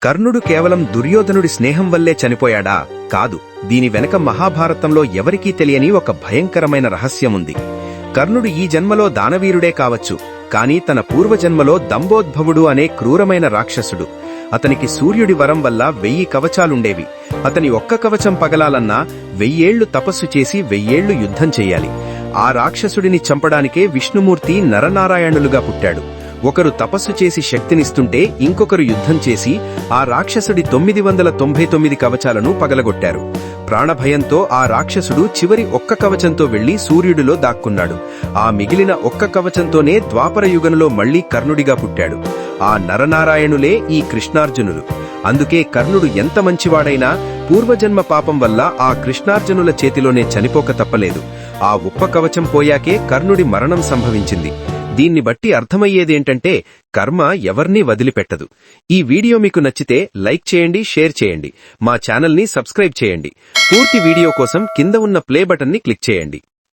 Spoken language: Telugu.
కర్ణుడు కేవలం దుర్యోధనుడి స్నేహం వల్లే చనిపోయాడా? కాదు. దీని వెనక మహాభారతంలో ఎవరికీ తెలియని ఒక భయంకరమైన రహస్యముంది. కర్ణుడు ఈ జన్మలో దానవీరుడే కావచ్చు, కాని తన పూర్వజన్మలో దంభోద్భవుడు అనే క్రూరమైన రాక్షసుడు. అతనికి సూర్యుడి వరం వల్ల 1000 కవచాలుండేవి. అతని ఒక్క కవచం పగలాలన్నా 1000 ఏళ్లు తపస్సు చేసి 1000 ఏళ్లు యుద్ధం చెయ్యాలి. ఆ రాక్షసుడిని చంపడానికే విష్ణుమూర్తి నరనారాయణులుగా పుట్టాడు. ఒకరు తపస్సు చేసి శక్తినిస్తుంటే ఇంకొకరు యుద్ధం చేసి ఆ రాక్షసుడి 999 కవచాలను పగలగొట్టారు. ప్రాణభయంతో ఆ రాక్షసుడు చివరి ఒక్క కవచంతో వెళ్లి సూర్యుడిలో దాక్కున్నాడు. ఆ మిగిలిన ఒక్క కవచంతోనే ద్వాపర యుగంలో మళ్లీ కర్ణుడిగా పుట్టాడు. ఆ నరనారాయణులే ఈ కృష్ణార్జునులు. అందుకే కర్ణుడు ఎంత మంచివాడైనా పూర్వజన్మ పాపం వల్ల ఆ కృష్ణార్జునుల చేతిలోనే చనిపోక తప్పలేదు. ఆ ఉప్ప కవచం పోయాకే కర్ణుడి మరణం సంభవించింది. దీన్ని బట్టి అర్థమయ్యేదేంటంటే కర్మ ఎవర్నీ వదిలిపెట్టదు. ఈ వీడియో మీకు నచ్చితే లైక్ చేయండి, షేర్ చేయండి. మా ఛానల్ని సబ్స్క్రైబ్ చేయండి. పూర్తి వీడియో కోసం కింద ఉన్న ప్లే బటన్ని క్లిక్ చేయండి.